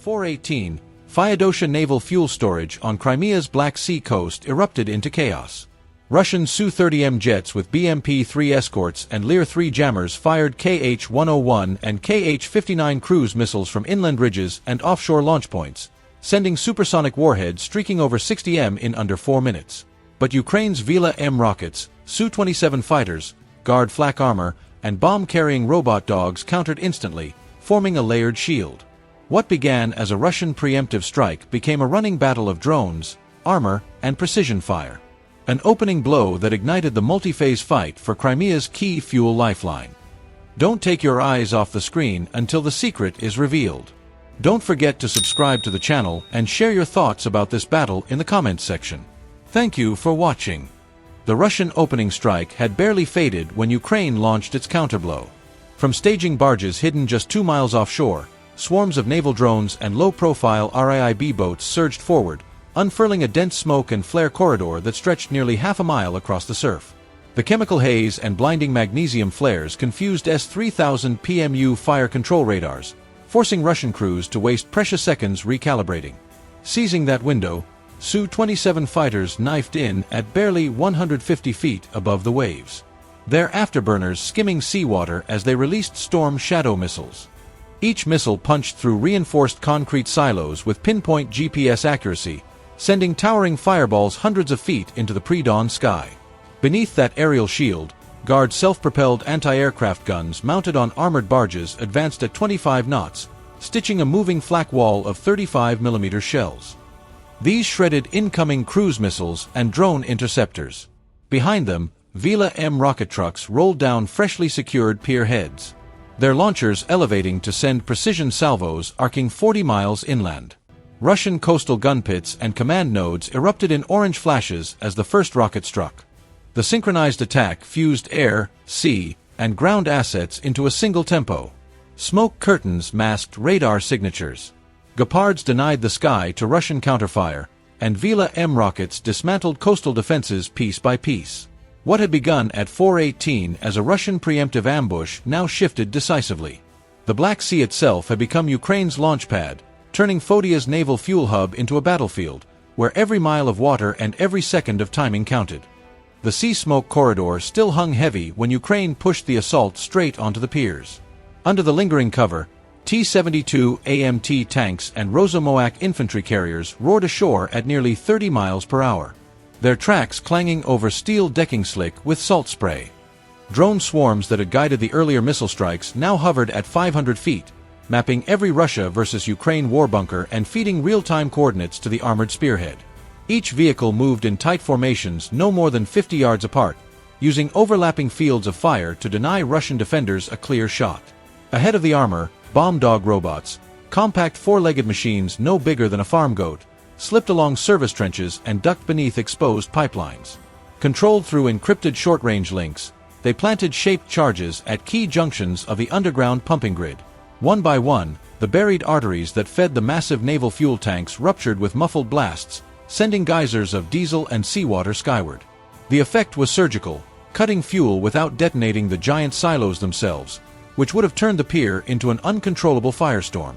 4:18, Fyodossia naval fuel storage on Crimea's Black Sea coast erupted into chaos. Russian Su-30M jets with BMP-3 escorts and Lear-3 jammers fired Kh-101 and Kh-59 cruise missiles from inland ridges and offshore launch points, sending supersonic warheads streaking over 60 m in under 4 minutes. But Ukraine's Vila-M rockets, Su-27 fighters, Guard flak armor, and bomb-carrying robot dogs countered instantly, forming a layered shield. What began as a Russian preemptive strike became a running battle of drones, armor, and precision fire. An opening blow that ignited the multi-phase fight for Crimea's key fuel lifeline. Don't take your eyes off the screen until the secret is revealed. Don't forget to subscribe to the channel and share your thoughts about this battle in the comments section. Thank you for watching. The Russian opening strike had barely faded when Ukraine launched its counterblow. From staging barges hidden just 2 miles offshore, swarms of naval drones and low-profile RIIB boats surged forward, unfurling a dense smoke and flare corridor that stretched nearly half a mile across the surf. The chemical haze and blinding magnesium flares confused S-3000 PMU fire control radars, forcing Russian crews to waste precious seconds recalibrating. Seizing that window, Su-27 fighters knifed in at barely 150 feet above the waves, their afterburners skimming seawater as they released Storm Shadow missiles. Each missile punched through reinforced concrete silos with pinpoint GPS accuracy, sending towering fireballs hundreds of feet into the pre-dawn sky. Beneath that aerial shield, Guard self-propelled anti-aircraft guns mounted on armored barges advanced at 25 knots, stitching a moving flak wall of 35mm shells. These shredded incoming cruise missiles and drone interceptors. Behind them, Vila-M rocket trucks rolled down freshly secured pier heads, their launchers elevating to send precision salvos arcing 40 miles inland. Russian coastal gun pits and command nodes erupted in orange flashes as the first rocket struck. The synchronized attack fused air, sea, and ground assets into a single tempo. Smoke curtains masked radar signatures. Gepards denied the sky to Russian counterfire, and Vila-M rockets dismantled coastal defenses piece by piece. What had begun at 4:18 as a Russian preemptive ambush now shifted decisively. The Black Sea itself had become Ukraine's launch pad, turning Fodia's naval fuel hub into a battlefield, where every mile of water and every second of timing counted. The sea smoke corridor still hung heavy when Ukraine pushed the assault straight onto the piers. Under the lingering cover, T-72 AMT tanks and Rosomoak infantry carriers roared ashore at nearly 30 miles per hour, their tracks clanging over steel decking slick with salt spray. Drone swarms that had guided the earlier missile strikes now hovered at 500 feet, mapping every Russia versus Ukraine war bunker and feeding real-time coordinates to the armored spearhead. Each vehicle moved in tight formations no more than 50 yards apart, using overlapping fields of fire to deny Russian defenders a clear shot. Ahead of the armor, bomb dog robots, compact four-legged machines no bigger than a farm goat, slipped along service trenches and ducked beneath exposed pipelines. Controlled through encrypted short-range links, they planted shaped charges at key junctions of the underground pumping grid. One by one, the buried arteries that fed the massive naval fuel tanks ruptured with muffled blasts, sending geysers of diesel and seawater skyward. The effect was surgical, cutting fuel without detonating the giant silos themselves, which would have turned the pier into an uncontrollable firestorm.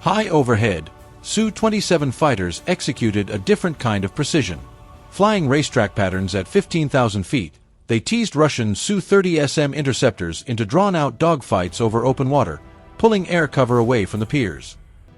High overhead, Su-27 fighters executed a different kind of precision. Flying racetrack patterns at 15,000 feet, they teased Russian Su-30SM interceptors into drawn-out dogfights over open water, pulling air cover away from the piers.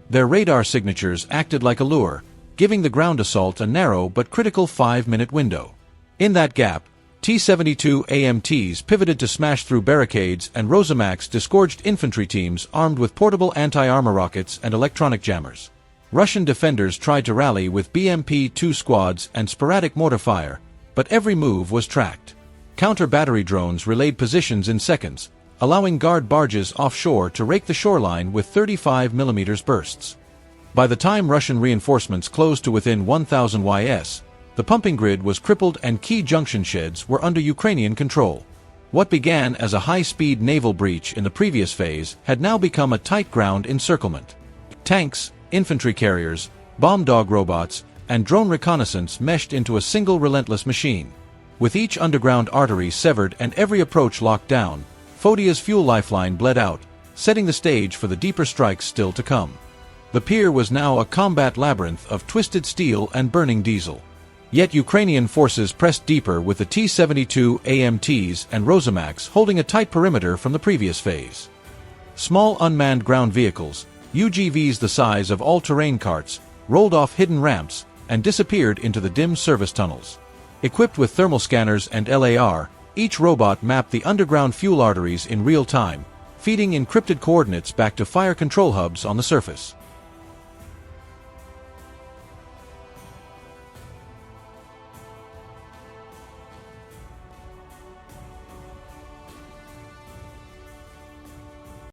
Their radar signatures acted like a lure, giving the ground assault a narrow but critical 5-minute window. In that gap, T-72 AMTs pivoted to smash through barricades and Rosomax disgorged infantry teams armed with portable anti-armor rockets and electronic jammers. Russian defenders tried to rally with BMP-2 squads and sporadic mortar fire, but every move was tracked. Counter-battery drones relayed positions in seconds, allowing Guard barges offshore to rake the shoreline with 35mm bursts. By the time Russian reinforcements closed to within 1,000 ys, the pumping grid was crippled and key junction sheds were under Ukrainian control. What began as a high-speed naval breach in the previous phase had now become a tight ground encirclement. Tanks, infantry carriers, bomb dog robots, and drone reconnaissance meshed into a single relentless machine. With each underground artery severed and every approach locked down, Fodia's fuel lifeline bled out, setting the stage for the deeper strikes still to come. The pier was now a combat labyrinth of twisted steel and burning diesel. Yet Ukrainian forces pressed deeper with the T-72 AMTs and Rosamax holding a tight perimeter from the previous phase. Small unmanned ground vehicles, UGVs the size of all-terrain carts, rolled off hidden ramps and disappeared into the dim service tunnels. Equipped with thermal scanners and LAR, each robot mapped the underground fuel arteries in real time, feeding encrypted coordinates back to fire control hubs on the surface.